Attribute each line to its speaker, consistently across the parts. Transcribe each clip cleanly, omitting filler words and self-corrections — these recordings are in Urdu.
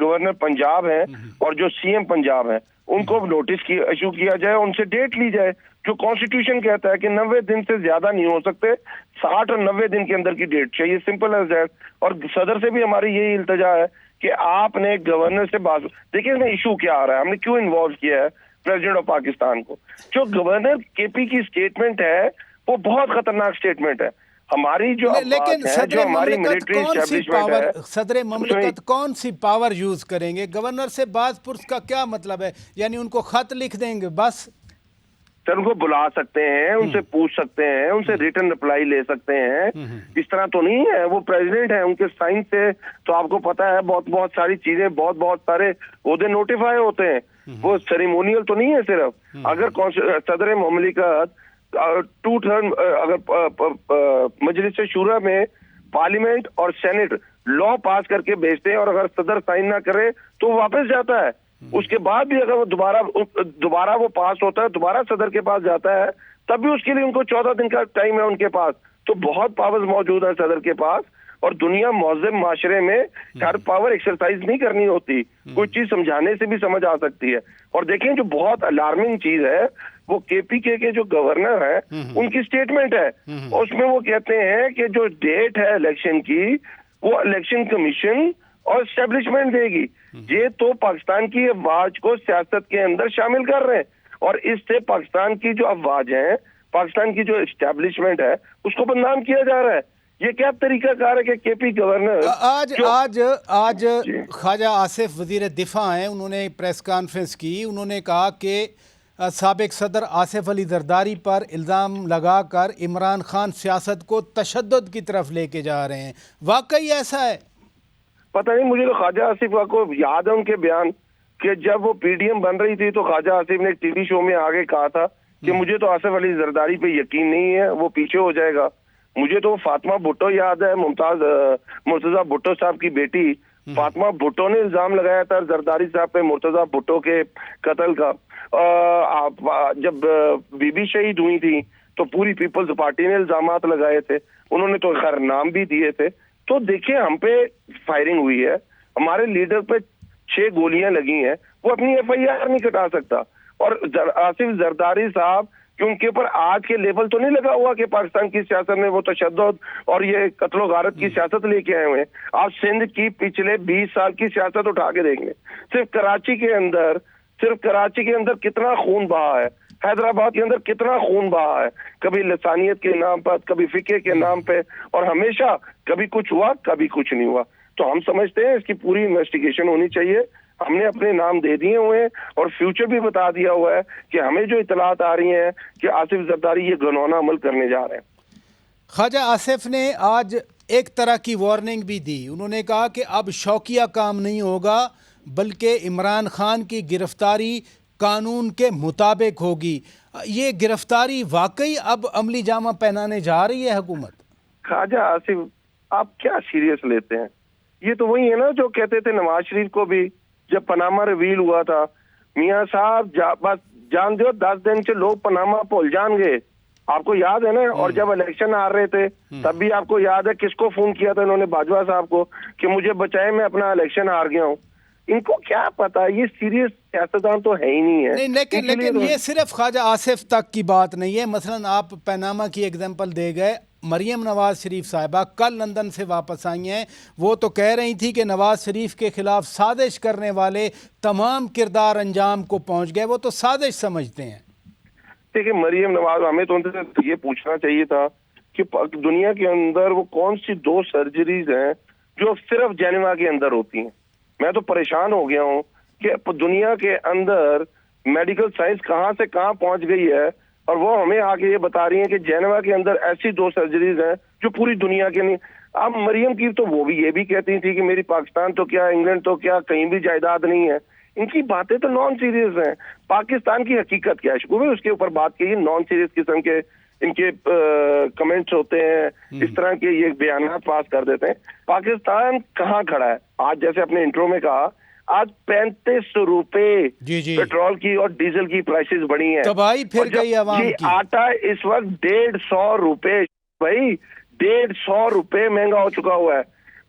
Speaker 1: گورنر پنجاب ہیں اور جو سی ایم پنجاب ہیں ان کو نوٹس ایشو کیا جائے, ان سے ڈیٹ لی جائے. جو کانسٹیٹیوشن کہتا ہے کہ 90 دن سے زیادہ نہیں ہو سکتے, 60 اور 90 دن کے اندر کی ڈیٹ چاہیے, سمپل ایز دیٹ. اور صدر سے بھی ہماری یہی التجا ہے کہ آپ نے گورنر سے بات, دیکھیں اس میں ایشو کیا آ رہا ہے, ہم نے کیوں انوالو کیا ہے پریزیڈنٹ آف پاکستان کو. جو گورنر کے پی کی اسٹیٹمنٹ ہے وہ بہت خطرناک اسٹیٹمنٹ ہے. ہماری جو
Speaker 2: لیکن
Speaker 1: جو ہماری ملٹری اسٹیبلشمنٹ ہے,
Speaker 2: صدر مملکت کون سی پاور یوز کریں گے؟ گورنر سے بات پرس کا کیا مطلب ہے؟ یعنی ان کو خط لکھ دیں گے بس؟
Speaker 1: سر ان کو بلا سکتے ہیں, ان سے پوچھ سکتے ہیں, ان سے ریٹن رپلائی لے سکتے ہیں. اس طرح تو نہیں ہے, وہ پریزیڈنٹ ہیں, ان کے سائن سے تو آپ کو پتا ہے بہت ساری چیزیں, بہت سارے عہدے نوٹیفائی ہوتے ہیں. وہ سیریمونیل تو نہیں ہے صرف. اگر صدر مملکت 2 ٹرم اگر مجلس شورا میں پارلیمنٹ اور سینٹ لا پاس کر کے بھیجتے ہیں اور اگر صدر سائن نہ کرے تو وہ واپس جاتا ہے. اس کے بعد بھی اگر وہ دوبارہ وہ پاس ہوتا ہے, دوبارہ صدر کے پاس جاتا ہے, تب بھی اس کے لیے ان کو 14 دن کا ٹائم ہے ان کے پاس. تو بہت پاورز موجود ہے صدر کے پاس, اور دنیا مہذب معاشرے میں ہر پاور ایکسرسائز نہیں کرنی ہوتی, کوئی چیز سمجھانے سے بھی سمجھ آ سکتی ہے. اور دیکھیں جو بہت الارمنگ چیز ہے وہ کے پی کے جو گورنر ہے ان کی اسٹیٹمنٹ ہے, اس میں وہ کہتے ہیں کہ جو ڈیٹ ہے الیکشن کی وہ الیکشن کمیشن اور اسٹیبلشمنٹ دے گی. یہ تو پاکستان کی افواج کو سیاست کے اندر شامل کر رہے ہیں, اور اس سے پاکستان کی جو افواج ہیں, پاکستان کی جو اسٹیبلشمنٹ ہے اس کو بدنام کیا جا رہا ہے. یہ کیا طریقہ کار ہے کہ کے پی گورنر
Speaker 2: آج خواجہ آصف وزیر دفاع ہیں, انہوں نے پریس کانفرنس کی, انہوں نے کہا کہ سابق صدر آصف علی زرداری پر الزام لگا کر عمران خان سیاست کو تشدد کی طرف لے کے جا رہے ہیں. واقعی ایسا ہے؟
Speaker 1: پتہ نہیں, مجھے تو خواجہ آصف کو یاد ہے ان کے بیان کہ جب وہ پی ڈی ایم بن رہی تھی تو خواجہ آصف نے ایک ٹی وی شو میں آگے کہا تھا کہ مجھے تو آصف علی زرداری پہ یقین نہیں ہے, وہ پیچھے ہو جائے گا. مجھے تو فاطمہ بھٹو یاد ہے, مرتضیٰ بھٹو صاحب کی بیٹی فاطمہ بھٹو نے الزام لگایا تھا زرداری صاحب پہ مرتضیٰ بھٹو کے قتل کا. جب بی بی شہید ہوئی تھی تو پوری پیپلز پارٹی نے الزامات لگائے تھے, انہوں نے تو خیر نام بھی دیے تھے. تو دیکھیں ہم پہ فائرنگ ہوئی ہے, ہمارے لیڈر پہ 6 گولیاں لگی ہیں, وہ اپنی ایف آئی آر نہیں کٹا سکتا. اور آصف زرداری صاحب کہ ان کے اوپر آج کے لیبل تو نہیں لگا ہوا کہ پاکستان کی سیاست میں وہ تشدد اور یہ قتل و غارت کی سیاست لے کے آئے ہوئے ہیں. آپ سندھ کی پچھلے 20 سال کی سیاست اٹھا کے دیکھ لیں, صرف کراچی کے اندر کتنا خون بہا ہے, حیدرآباد کے اندر کتنا خون بہا ہے, کبھی لسانیت کے نام پر, کبھی فقہ کے نام پہ, اور ہمیشہ کبھی کچھ ہوا کبھی کچھ نہیں ہوا. تو ہم سمجھتے ہیں اس کی پوری انویسٹیگیشن ہونی چاہیے. ہم نے اپنے نام دے دیے ہوئے ہیں اور فیوچر بھی بتا دیا ہوا ہے کہ ہمیں جو اطلاعات آ رہی ہیں کہ آصف زرداری یہ گناہانہ عمل کرنے جا رہے ہیں.
Speaker 2: خواجہ آصف نے آج ایک طرح کی وارننگ بھی دی, انہوں نے کہا کہ اب شوقیہ کام نہیں ہوگا بلکہ عمران خان کی گرفتاری قانون کے مطابق ہوگی. یہ گرفتاری واقعی اب عملی جامہ پہنانے جا رہی ہے حکومت؟
Speaker 1: خواجہ آصف آپ کیا سیریس لیتے ہیں؟ یہ تو وہی ہے نا جو کہتے تھے نواز شریف کو بھی جب پاناما ریویل ہوا تھا, میاں صاحب بس جان دو 10 دن سے لوگ پاناما بھول جان گے. آپ کو یاد ہے نا, اور جب الیکشن آ رہے تھے تب بھی آپ کو یاد ہے کس کو فون کیا تھا انہوں نے, باجوہ صاحب کو, کہ مجھے بچائے میں اپنا الیکشن ہار گیا ہوں. ان کو کیا پتا, یہ سیریس سیاستدان تو ہے ہی نہیں ہے.
Speaker 2: لیکن یہ صرف خواجہ آصف تک کی بات نہیں ہے. مثلا آپ پاناما کی ایگزامپل دے گئے, مریم نواز شریف صاحبہ کل لندن سے واپس آئی ہیں, وہ تو کہہ رہی تھی کہ نواز شریف کے خلاف سازش کرنے والے تمام کردار انجام کو پہنچ گئے, وہ تو سازش سمجھتے ہیں.
Speaker 1: دیکھیں مریم نواز, ہمیں تو ان سے یہ پوچھنا چاہیے تھا کہ دنیا کے اندر وہ کون سی 2 سرجریز ہیں جو صرف جنیوا کے اندر ہوتی ہیں. میں تو پریشان ہو گیا ہوں کہ دنیا کے اندر میڈیکل سائنس کہاں سے کہاں پہنچ گئی ہے, اور وہ ہمیں آگے یہ بتا رہی ہیں کہ جنیوا کے اندر ایسی 2 سرجریز ہیں جو پوری دنیا کے نہیں. اب مریم کی تو وہ بھی یہ بھی کہتی تھی کہ میری پاکستان تو کیا, انگلینڈ تو کیا, کہیں بھی جائیداد نہیں ہے. ان کی باتیں تو نان سیریس ہیں. پاکستان کی حقیقت کیا ہے شکوہ, اس کے اوپر بات کی. نان سیریس قسم کے ان کے کمنٹس ہوتے ہیں, اس طرح کے یہ بیانات پاس کر دیتے ہیں. پاکستان کہاں کھڑا ہے آج؟ جیسے اپنے انٹرو میں کہا, آج 35 روپے پیٹرول کی اور ڈیزل کی پرائسز بڑھی ہیں.
Speaker 2: تباہی پھر گئی عوام کی.
Speaker 1: آٹا اس وقت 150 روپے, بھائی 150 روپے مہنگا ہو چکا ہوا ہے.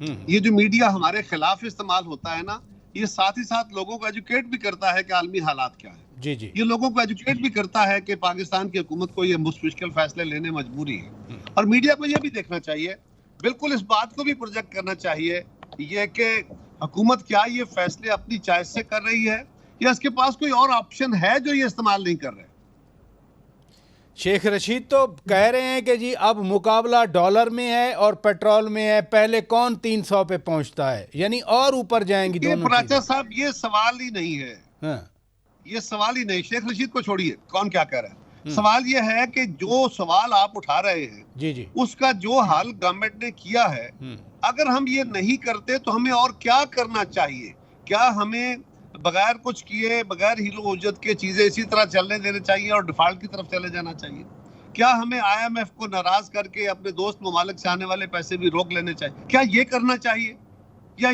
Speaker 3: یہ جو میڈیا ہمارے خلاف استعمال ہوتا ہے نا، یہ ساتھ ہی ساتھ لوگوں کو ایجوکیٹ بھی کرتا ہے کہ عالمی حالات کیا ہے.
Speaker 2: جی جی
Speaker 3: یہ لوگوں کو ایجوکیٹ بھی کرتا ہے کہ پاکستان کی حکومت کو یہ مشکل فیصلے لینے مجبوری ہے. اور میڈیا کو یہ بھی دیکھنا چاہیے، بالکل اس بات کو بھی پروجیکٹ کرنا چاہیے یہ کہ حکومت کیا یہ فیصلے اپنی چوائس سے کر رہی ہے یا اس کے پاس کوئی اور آپشن ہے جو یہ استعمال نہیں کر رہے.
Speaker 2: شیخ رشید تو کہہ رہے ہیں کہ جی اب مقابلہ ڈالر میں ہے اور پیٹرول میں ہے، پہلے کون 300 پہ پہنچتا ہے، یعنی اور اوپر جائیں گی دونوں
Speaker 3: پراچا
Speaker 2: چیزیں.
Speaker 3: صاحب یہ سوال ہی نہیں ہے،
Speaker 2: ہاں
Speaker 3: یہ سوال ہی نہیں. شیخ رشید کو چھوڑیے کون کیا کہہ رہا ہے، سوال یہ ہے کہ جو سوال آپ اٹھا رہے ہیں
Speaker 2: جی جی
Speaker 3: اس کا جو حل گورنمنٹ نے کیا ہے، اگر ہم یہ نہیں کرتے تو ہمیں اور کیا کرنا چاہیے؟ کیا ہمیں بغیر کچھ کیے، بغیر ہیلو حجت کے چیزیں اسی طرح چلنے دینے چاہیے اور ڈیفالٹ کی طرف چلے جانا چاہیے؟ کیا ہمیں آئی ایم ایف کو ناراض کر کے اپنے دوست ممالک سے آنے والے پیسے بھی روک لینے چاہیے؟ کیا یہ کرنا چاہیے یا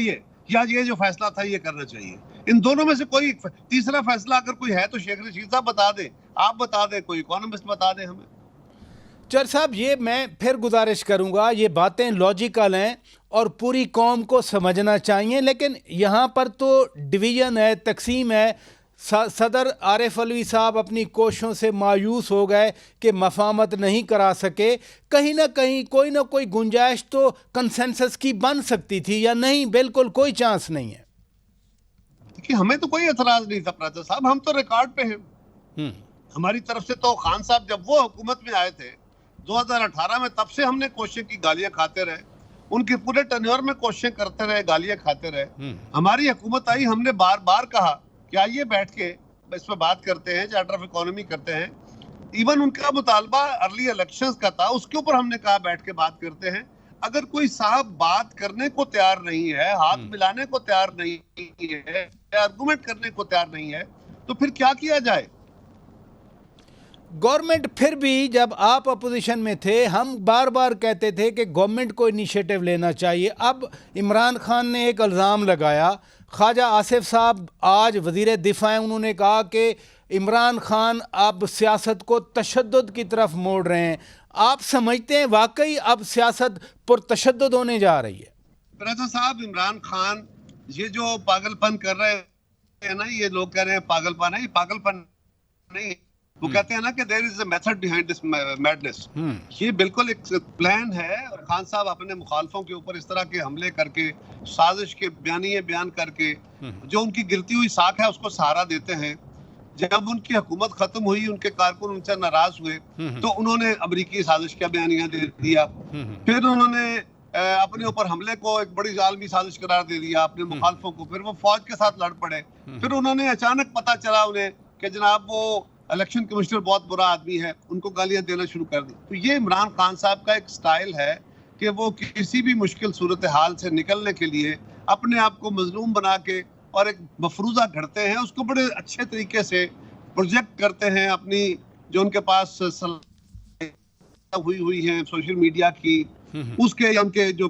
Speaker 3: یہ جو فیصلہ تھا یہ کرنا چاہیے؟ ان دونوں میں سے کوئی تیسرا فیصلہ اگر کوئی ہے تو شیخ رشید صاحب بتا دیں، آپ بتا دیں، کوئی اکانومسٹ بتا دیں ہمیں.
Speaker 2: چر صاحب یہ میں پھر گزارش کروں گا، یہ باتیں لاجیکل ہیں اور پوری قوم کو سمجھنا چاہیے، لیکن یہاں پر تو ڈویژن ہے، تقسیم ہے. صدر عارف علوی صاحب اپنی کوششوں سے مایوس ہو گئے کہ مفاہمت نہیں کرا سکے. کہیں نہ کہیں کوئی نہ کوئی گنجائش تو کنسنسس کی بن سکتی تھی، یا نہیں بالکل کوئی چانس نہیں ہے؟
Speaker 3: دیکھیے ہمیں تو کوئی اعتراض نہیں تھا پراچا صاحب، ہم تو ریکارڈ پہ ہیں. ہماری طرف سے تو خان صاحب جب وہ حکومت میں آئے تھے 2018 میں، تب سے ہم نے کوششیں کی، گالیاں کھاتے رہے، ان کے پورے ٹینیور میں کوششیں کرتے رہے، گالیاں کھاتے رہے. ہماری حکومت آئی، ہم نے بار بار کہا کہ آئیے بیٹھ کے اس پہ بات کرتے ہیں، چارٹر آف اکانومی کرتے ہیں. ایون ان کا مطالبہ ارلی الیکشنز کا تھا، اس کے اوپر ہم نے کہا بیٹھ کے بات کرتے ہیں. اگر کوئی صاحب بات کرنے کو تیار نہیں ہے، ہاتھ ملانے کو تیار نہیں ہے، آرگومنٹ کرنے کو تیار نہیں ہے، تو پھر کیا کیا جائے؟
Speaker 2: گورنمنٹ پھر بھی جب آپ اپوزیشن میں تھے ہم بار بار کہتے تھے کہ گورنمنٹ کو انیشیٹو لینا چاہیے. اب عمران خان نے ایک الزام لگایا، خواجہ آصف صاحب آج وزیر دفاع ہیں، انہوں نے کہا کہ عمران خان اب سیاست کو تشدد کی طرف موڑ رہے ہیں. آپ سمجھتے ہیں واقعی اب سیاست پرتشدد ہونے جا رہی ہے؟
Speaker 3: پراچا صاحب عمران خان یہ جو پاگل پن کر رہے ہیں نا، یہ لوگ کہہ رہے ہیں پاگل پن ہے، یہ پاگل پن نہیں. وہ کہتے ہیں نا کہ there is a method behind this madness. یہ بالکل ایک پلان ہے. اور خان صاحب اپنے مخالفوں کے اوپر اس طرح کے حملے کر کے، سازش کے بیان کر کے جو ان کی گرتی ہوئی ساکھ ہے اس کو سہارا دیتے ہیں. جب ان کی حکومت ختم ہوئی، ان کے کارکن ان سے ناراض ہوئے تو انہوں نے امریکی سازش کا بیانیہ دے دیا. پھر انہوں نے اپنے اوپر حملے کو ایک بڑی عالمی سازش قرار دے دیا اپنے مخالفوں کو. پھر وہ فوج کے ساتھ لڑ پڑے. پھر انہوں نے اچانک پتہ چلا انہیں کہ جناب وہ الیکشن کمشنر بہت برا آدمی ہے، ان کو گالیاں دینا شروع کر دی. تو یہ عمران خان صاحب کا ایک سٹائل ہے کہ وہ کسی بھی مشکل صورتحال سے نکلنے کے لیے اپنے آپ کو مظلوم بنا کے اور ایک مفروضہ گھڑتے ہیں، اس کو بڑے اچھے طریقے سے پروجیکٹ کرتے ہیں. اپنی جو ان کے پاس ہوئی ہیں سوشل میڈیا کی، اس کے ان کے جو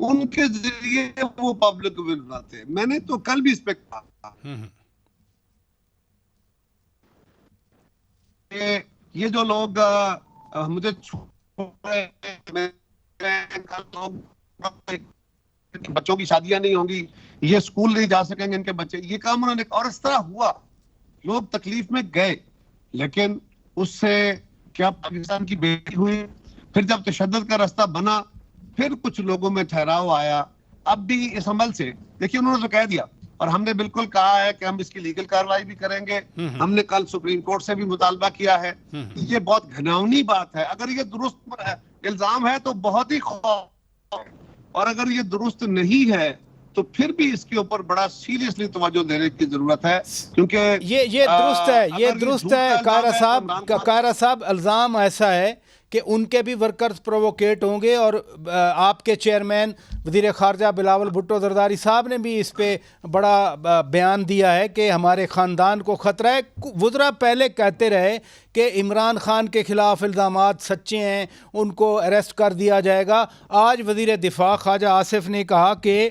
Speaker 3: ان کے ذریعے وہ پبلک ول بناتے ہیں. میں نے تو کل بھی اس پہ کہا کہ یہ جو لوگ مجھے بچوں کی شادیاں نہیں ہوں گی، یہ اسکول نہیں جا سکیں گے ان کے بچے، یہ کام انہوں نے، اور اس طرح ہوا. لوگ تکلیف میں گئے، لیکن اس سے کیا پاکستان کی بیٹی ہوئی؟ پھر جب تشدد کا راستہ بنا، پھر کچھ لوگوں میں ٹھہراؤ آیا. اب بھی اس عمل سے دیکھیے انہوں نے تو کہہ دیا، اور ہم نے بالکل کہا ہے کہ ہم اس کی لیگل کارروائی بھی کریں گے. ہم نے کل سپریم کورٹ سے بھی مطالبہ کیا ہے. یہ بہت گھناؤنی بات ہے. اگر یہ درست الزام ہے تو بہت ہی خوف، اور اگر یہ درست نہیں ہے تو پھر بھی اس کے اوپر بڑا سیریسلی توجہ دینے کی ضرورت ہے. کیونکہ
Speaker 2: یہ درست ہے، یہ درست ہے کائرہ صاحب. الزام ایسا ہے کہ ان کے بھی ورکرز پرووکیٹ ہوں گے، اور آپ کے چیئرمین وزیر خارجہ بلاول بھٹو زرداری صاحب نے بھی اس پہ بڑا بیان دیا ہے کہ ہمارے خاندان کو خطرہ ہے. وزراء پہلے کہتے رہے کہ عمران خان کے خلاف الزامات سچے ہیں، ان کو اریسٹ کر دیا جائے گا. آج وزیر دفاع خواجہ آصف نے کہا کہ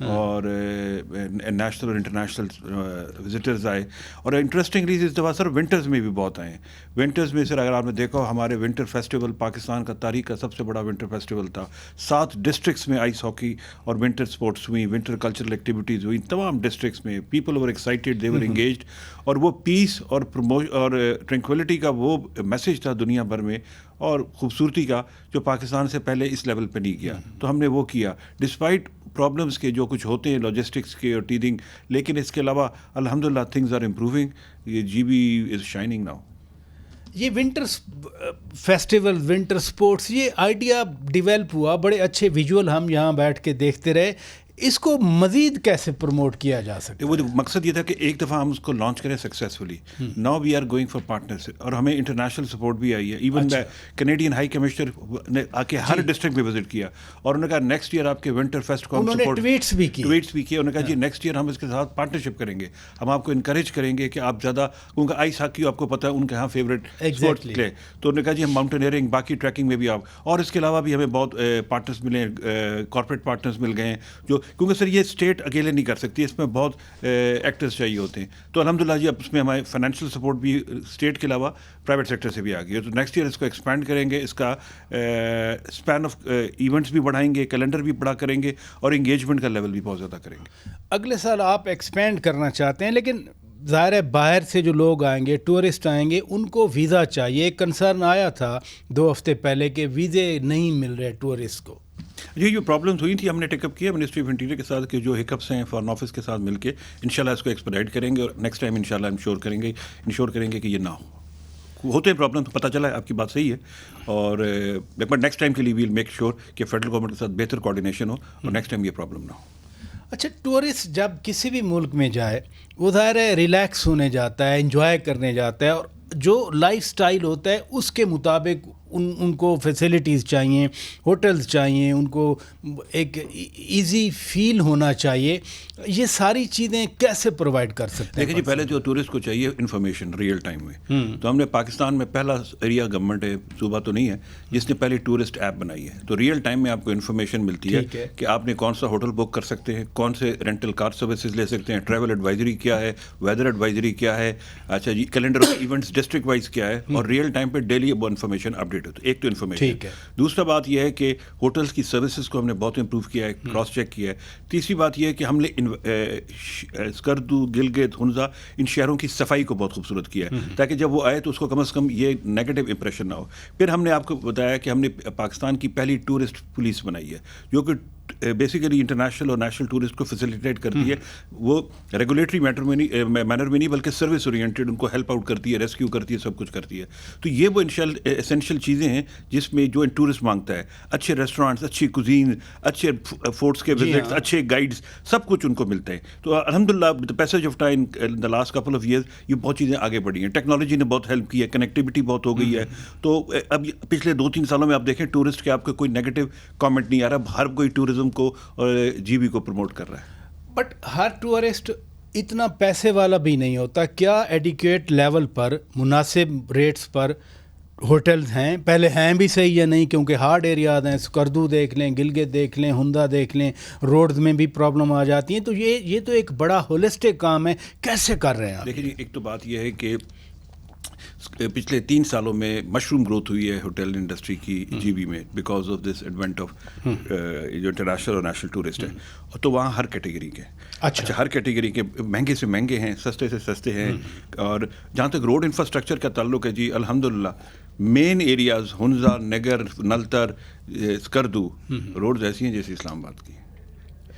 Speaker 4: اور نیشنل اور انٹرنیشنل وزٹرز آئے. اور انٹرسٹنگلی اس دفعہ سر ونٹرز میں بھی بہت آئے ہیں. ونٹرز میں سر اگر آپ نے دیکھا ہو ہمارے ونٹر فیسٹیول پاکستان کا تاریخ کا سب سے بڑا ونٹر فیسٹیول تھا. 7 ڈسٹرکٹس میں آئس ہاکی اور ونٹر اسپورٹس ہوئی, ونٹر کلچرل ایکٹیویٹیز ہوئی تمام ڈسٹرکٹس میں. People were excited, they were engaged. اور وہ پیس اور ٹرنکولیٹی کا وہ میسج تھا دنیا بھر میں اور خوبصورتی کا جو پاکستان سے پہلے اس لیول پہ نہیں کیا. تو ہم نے وہ کیا ڈسپائٹ پرابلمس کے جو کچھ ہوتے ہیں لاجسٹکس کے اور ٹیدنگ, لیکن اس کے علاوہ الحمدللہ تھنگز آر امپروونگ. یہ G B is shining now.
Speaker 2: یہ ونٹر فیسٹیول, ونٹر سپورٹس, یہ آئیڈیا ڈیولپ ہوا, بڑے اچھے ویژول ہم یہاں بیٹھ کے دیکھتے رہے. اس کو مزید کیسے پروموٹ کیا جا سکتا ہے؟
Speaker 4: وہ مقصد یہ تھا کہ ایک دفعہ ہم اس کو لانچ کریں successfully. Now we are going for partnership, اور ہمیں انٹرنیشنل سپورٹ بھی آئی ہے. ایون کینیڈین ہائی کمشنر نے آ کے ہر ڈسٹرکٹ میں وزٹ کیا اور انہوں نے کہا نیکسٹ ایئر آپ کے ونٹر فیسٹ کو ہم سپورٹ,
Speaker 2: ٹویٹس بھی کیے.
Speaker 4: انہوں نے کہا جی نیکسٹ ایئر ہم اس کے ساتھ پارٹنرشپ کریں گے, ہم آپ کو انکریج کریں گے کہ آپ زیادہ, کیونکہ آئس ہاکی آپ کو پتہ ہے ان کے یہاں فیوریٹ اسپورٹ پلے. تو انہوں نے کہا جی ہم ماؤنٹینئرنگ باقی ٹریکنگ میں بھی آپ, اور اس کے علاوہ بھی ہمیں بہت پارٹنرس ملے, کارپوریٹ پارٹنرس مل گئے ہیں جو, کیونکہ سر یہ اسٹیٹ اکیلے نہیں کر سکتی, اس میں بہت ایکٹرز چاہیے ہوتے ہیں. تو الحمدللہ جی اب اس میں ہمارے فائنینشیل سپورٹ بھی اسٹیٹ کے علاوہ پرائیویٹ سیکٹر سے بھی آ گئی ہے. تو نیکسٹ ایئر اس کو ایکسپینڈ کریں گے, اس کا اسپین آف ایونٹس بھی بڑھائیں گے, کیلنڈر بھی بڑا کریں گے اور انگیجمنٹ کا لیول بھی بہت زیادہ کریں گے.
Speaker 2: اگلے سال آپ ایکسپینڈ کرنا چاہتے ہیں, لیکن ظاہر ہے باہر سے جو لوگ آئیں گے, ٹورسٹ آئیں گے, ان کو ویزا چاہیے. ایک کنسرن آیا تھا 2 ہفتے پہلے کہ ویزے نہیں مل رہے ٹورسٹ کو.
Speaker 4: یہ جو پرابلمس ہوئی تھی ہم نے ٹیک اپ کیا منسٹری آف انٹیریئر کے ساتھ کہ جو ہکپس ہیں فارن آفس کے ساتھ مل کے انشاءاللہ اس کو ایکسپیڈائٹ کریں گے اور نیکسٹ ٹائم انشاءاللہ انشور کریں گے کہ یہ نہ ہو. ہوتے ہیں پرابلم, پتہ چلا ہے آپ کی بات صحیح ہے, اور بٹ نیکسٹ ٹائم کے لیے ویل میک شیور کہ فیڈرل گورنمنٹ کے ساتھ بہتر کوآرڈینیشن ہو اور نیکسٹ ٹائم یہ پرابلم نہ ہو.
Speaker 2: اچھا, ٹورسٹ جب کسی بھی ملک میں جائے وہ ظاہر ہے ریلیکس ہونے جاتا ہے, انجوائے کرنے جاتا ہے, اور جو لائف سٹائل ہوتا ہے اس کے مطابق ان کو فیسلٹیز چاہیے, ہوٹلز چاہیے, ان کو ایک ایزی فیل ہونا چاہیے. یہ ساری چیزیں کیسے پرووائڈ کر سکتے ہیں؟
Speaker 4: دیکھیں جی, پہلے جو ٹورسٹ کو چاہیے انفارمیشن ریئل ٹائم میں. تو ہم نے پاکستان میں پہلا ایریا گورنمنٹ ہے, صوبہ تو نہیں ہے, جس نے پہلی ٹورسٹ ایپ بنائی ہے. تو ریئل ٹائم میں آپ کو انفارمیشن ملتی ہے کہ آپ نے کون سا ہوٹل بک کر سکتے ہیں, کون سے رینٹل کار سروسز لے سکتے ہیں, ٹریول ایڈوائزری کیا ہے, ویدر ایڈوائزری کیا ہے, اچھا جی calendar of events district wise کیا ہے, اور ریئل ٹائم پہ ڈیلی وہ انفارمیشن اپڈیٹ. ایک تو انفارمیشن. دوسرا بات یہ ہے کہ ہوٹلس کی سروسز کو ہم نے بہت امپروو کیا ہے, کراس چیک کیا ہے. تیسری بات یہ ہے کہ ہم نے اسکردو, گلگت, ہنزا ان شہروں کی صفائی کو بہت خوبصورت کیا ہے تاکہ جب وہ آئے تو اس کو کم از کم یہ نیگیٹو امپریشن نہ ہو. پھر ہم نے آپ کو بتایا کہ ہم نے پاکستان کی پہلی ٹورسٹ پولیس بنائی ہے جو کہ بیسیکلی انٹرنیشنل اور نیشنل ٹورسٹ کو فیسیلیٹیٹ کرتی ہے. وہ ریگولیٹری مینر میں نہیں بلکہ سروس اورینٹیڈ, ان کو ہیلپ آؤٹ کرتی ہے, ریسکیو کرتی ہے, سب کچھ کرتی ہے. تو یہ وہ اسینشیل چیزیں ہیں جس میں جو ٹورسٹ مانگتا ہے. اچھے ریسٹورانٹس, اچھی کوزین, اچھے فورٹس کے وزٹس, اچھے گائیڈس, سب کچھ ان کو ملتا ہے. تو الحمدللہ the passage of time the last couple of years یہ بہت چیزیں آگے بڑھی ہیں. ٹیکنالوجی نے بہت ہیلپ کی ہے, کنیکٹیوٹی بہت ہو گئی ہے. تو اب پچھلے 2-3 سالوں میں آپ دیکھیں ٹورسٹ کے آپ کو کوئی نیگیٹو کامنٹ نہیں آ رہا. ہر کوئی ٹورزم کو اور جی بی کو پروموٹ کر رہا ہے.
Speaker 2: بٹ ہر ٹورسٹ اتنا پیسے والا بھی نہیں ہوتا. کیا ایڈیکویٹ لیول پر مناسب ریٹس پر ہوٹلز ہیں؟ پہلے ہیں بھی صحیح یا نہیں؟ کیونکہ ہارڈ ایریاز ہیں, اسکردو دیکھ لیں, گلگت دیکھ لیں, ہندا دیکھ لیں, روڈز میں بھی پرابلم آ جاتی ہیں. تو یہ تو ایک بڑا ہولسٹک کام ہے, کیسے کر رہے ہیں؟
Speaker 4: دیکھیں ایک تو بات یہ ہے کہ پچھلے 3 سالوں میں مشروم گروتھ ہوئی ہے ہوٹل انڈسٹری کی جی بی میں because of this advent of جو انٹرنیشنل اور نیشنل ٹورسٹ ہے. تو وہاں ہر کیٹیگری کے اچھا ہر کیٹیگری کے مہنگے سے مہنگے ہیں, سستے سے سستے ہیں. اور جہاں تک روڈ انفراسٹرکچر کا تعلق ہے جی الحمدللہ main areas Hunza, Nagar, Naltar, Skardu roads ایسی ہیں جیسے اسلام آباد کی.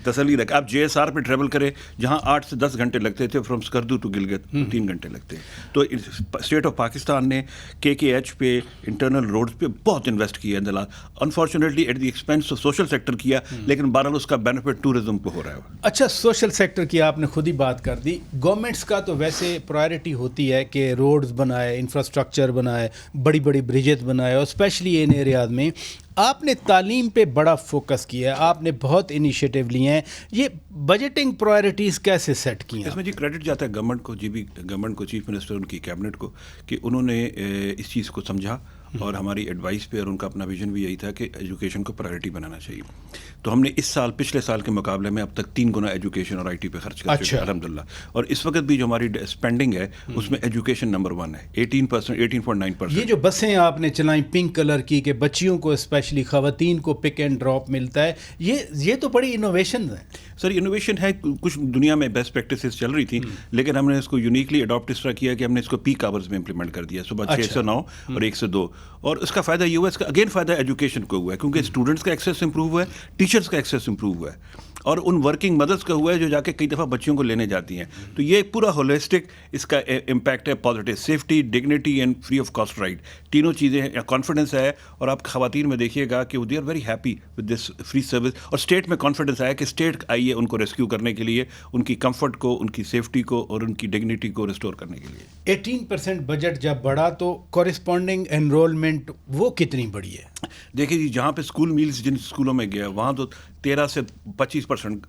Speaker 4: تسلی رکھ, آپ جے ایس آر پہ ٹریول کریں جہاں 8 سے 10 گھنٹے لگتے تھے, فرام اسکردو ٹو گلگت 3 گھنٹے لگتے ہیں. تو اسٹیٹ آف پاکستان نے KKH پہ, انٹرنل روڈز پہ بہت انویسٹ کیا ہے. Unfortunately at the expense of social sector کیا, لیکن بہرحال اس کا بینیفٹ ٹورزم کو ہو رہا ہے.
Speaker 2: اچھا, سوشل سیکٹر کی آپ نے خود ہی بات کر دی. گورنمنٹس کا تو ویسے پرائرٹی ہوتی ہے کہ روڈز بنائے, انفراسٹرکچر بنائے, بڑی بڑی بریجز بنائے, اور اسپیشلی ان ایریاز میں. آپ نے تعلیم پہ بڑا فوکس کیا ہے, آپ نے بہت انیشیٹو لیے ہیں, یہ بجٹنگ پرائرٹیز کیسے سیٹ کی ہیں؟
Speaker 4: اس میں جی کریڈٹ جاتا ہے گورنمنٹ کو, گورنمنٹ کو, چیف منسٹر, ان کی کیبنٹ کو, کہ انہوں نے اس چیز کو سمجھا اور ہماری ایڈوائس پہ, اور ان کا اپنا ویژن بھی یہی تھا کہ ایجوکیشن کو پرائرٹی بنانا چاہیے. تو ہم نے اس سال پچھلے سال کے مقابلے میں اب تک 3 گنا ایجوکیشن اور آئی ٹی پہ خرچ کر چکے ہیں الحمدللہ. اور اس وقت بھی جو ہماری اسپینڈنگ ہے اس میں ایجوکیشن نمبر 1 ہے, 18%, 18.9%.
Speaker 2: یہ جو بسیں آپ نے چلائیں پنک کلر کی, کہ بچیوں کو اسپیشلی خواتین کو پک اینڈ ڈراپ ملتا ہے, یہ تو بڑی انوویشن ہے.
Speaker 4: سر انوویشن ہے, کچھ دنیا میں بیسٹ پریکٹسز چل رہی تھیں, لیکن ہم نے اس کو یونیکلی اڈاپٹ اس طرح کیا کہ ہم نے اس کو پیک آورز میں امپلیمنٹ کر دیا, صبح 6 سے 9 اور 1 سے 2. اور اس کا فائدہ یہ ہوا, اس کا اگین فائدہ ایجوکیشن کو ہوا ہے, کیونکہ اسٹوڈنٹس کا ایکسیس امپروو ہوا ہے, ٹیچرس کا ایکسیس امپروو ہوا ہے, اور ان ورکنگ مدرس کا ہوا ہے جو جا کے کئی دفعہ بچیوں کو لینے جاتی ہیں. تو یہ پورا ہولسٹک اس کا امپیکٹ ہے, positive, safety, dignity and free of cost right, تینوں چیزیں ہیں. کانفیڈنس ہے, اور آپ خواتین میں دیکھیے گا کہ they are very happy with this free service, اور اسٹیٹ میں کانفیڈنس آیا کہ اسٹیٹ آئی ہے ان کو ریسکیو کرنے کے لیے, ان کی کمفرٹ کو, ان کی سیفٹی کو اور ان کی ڈگنیٹی کو ریسٹور کرنے کے لیے.
Speaker 2: 18% بجٹ جب بڑھا تو کورسپونڈنگ انرولمنٹ وہ کتنی بڑی ہے؟
Speaker 4: دیکھیے جی, جہاں پہ اسکول میلز جن اسکولوں میں گیا وہاں تو 13 سے 25%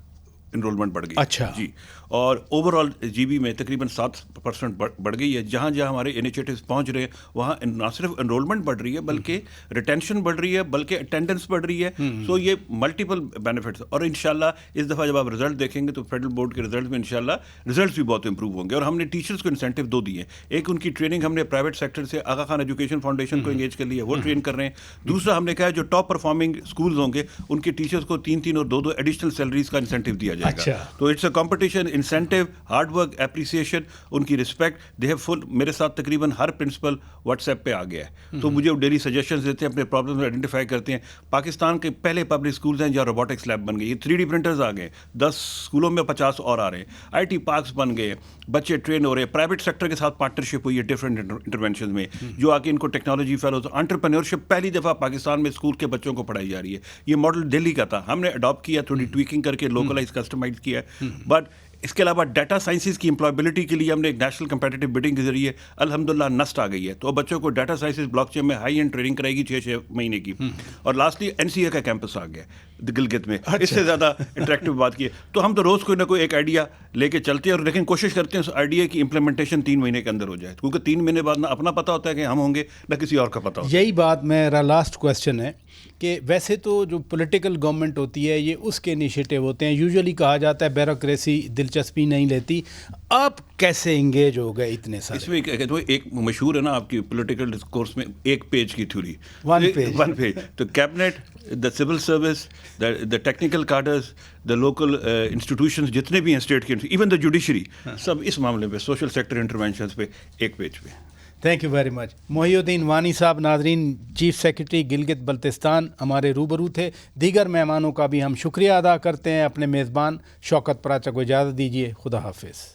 Speaker 4: انرولمنٹ بڑھ گئی.
Speaker 2: اچھا
Speaker 4: جی, اور اوور آل جی بی میں تقریباً 7% بڑھ گئی ہے. جہاں جہاں ہمارے انیشیٹوز پہنچ رہے ہیں وہاں نہ صرف انرولمنٹ بڑھ رہی ہے بلکہ ریٹینشن بڑھ رہی ہے, بلکہ اٹینڈنس بڑھ رہی ہے. سو یہ ملٹیپل بینیفٹس, اور انشاءاللہ اس دفعہ جب آپ رزلٹ دیکھیں گے تو فیڈرل بورڈ کے رزلٹ میں انشاءاللہ رزلٹس بھی بہت امپروو ہوں گے. اور ہم نے ٹیچرس کو انسینٹیو 2 دیے ہیں. ایک ان کی ٹریننگ ہم نے پرائیویٹ سیکٹر سے آغا خان ایجوکیشن فاؤنڈیشن کو انگیج کر لیا, وہ ٹرین کر رہے ہیں. دوسرا ہم نے کہا جو ٹاپ پرفارمنگ اسکولز ہوں گے ان کے ٹیچرس کو 3 اور 2 ایڈیشنل سیلریز کا انسینٹیو دیا جائے گا. تو it's a competition, incentive, hard work, appreciation, ان کی رسپیکٹ. دے ہیو فل, میرے ساتھ تقریباً ہر پرنسپل واٹس ایپ پہ آ گیا ہے, تو مجھے ڈیلی سجیشنز دیتے ہیں, اپنے پرابلمز آئیڈینٹیفائی کرتے ہیں. پاکستان کے پہلے پبلک اسکولز ہیں جہاں روبوٹکس لیب بن گئی, 3D پرنٹرز آ گئے, 10 اسکولوں میں 50 اور آ رہے ہیں. IT پارکس بن گئے, بچے ٹرین ہو رہے ہیں. پرائیویٹ سیکٹر کے ساتھ پارٹنرشپ ہوئی ہے ڈفرینٹ انٹرونشنز میں, جو آ کے ان کو ٹیکنالوجی فیلوز. انٹرپرینورشپ پہلی دفعہ پاکستان میں اسکول کے بچوں کو پڑھائی جا رہی ہے. یہ ماڈل دہلی کا تھا, ہم نے اڈاپٹ کیا, تھوڑی ٹویکنگ کر کے لوکلائز کسٹمائز کیا. بٹ اس کے علاوہ ڈیٹا سائنسز کی امپلائبلٹی کے لیے ہم نے ایک نیشنل کمپیٹیٹو بڈنگ کے ذریعے الحمدللہ نسٹ آ گئی ہے. تو بچوں کو ڈیٹا سائنسز بلاک چین میں ہائی اینڈ ٹریننگ کرائے گی 6 مہینے کی. اور لاسٹلی NCA کا کیمپس آ گیا گلگت میں, اس سے زیادہ انٹریکٹیو بات کی ہے. تو ہم تو روز کوئی نہ کوئی ایک آئیڈیا لے کے چلتے ہیں, اور لیکن کوشش کرتے ہیں اس آئیڈیا کی امپلیمنٹیشن 3 مہینے کے اندر ہو جائے, کیونکہ 3 مہینے بعد نہ اپنا پتہ ہوتا ہے کہ ہم ہوں گے نہ کسی اور کا پتہ ہوتا ہے.
Speaker 2: یہی بات میرا لاسٹ کویسچن ہے کہ ویسے تو جو پولیٹیکل گورنمنٹ ہوتی ہے یہ اس کے انیشیٹو ہوتے ہیں, یوزلی کہا جاتا ہے بیوروکریسی دلچسپی نہیں لیتی. آپ کیسے انگیج ہو گئے اتنے سارے؟
Speaker 4: اس میں ایک مشہور ہے نا آپ کی پولیٹیکل ڈسکورس میں, 1 پیج کی تھیوری, 1 پیج. تو cabinet, the civil service, the technical cadres, the local institutions جتنے بھی ہیں اسٹیٹ کے, ایون دا جوڈیشری, سب اس معاملے پہ سوشل سیکٹر انٹرونشنز پہ 1 پیج پہ.
Speaker 2: Thank you very much. Mohiuddin Wani صاحب, ناظرین, چیف سیکرٹری گلگت بلتستان ہمارے روبرو تھے. دیگر مہمانوں کا بھی ہم شکریہ ادا کرتے ہیں. اپنے میزبان شوکت پراچا کو اجازت دیجیے. خدا حافظ.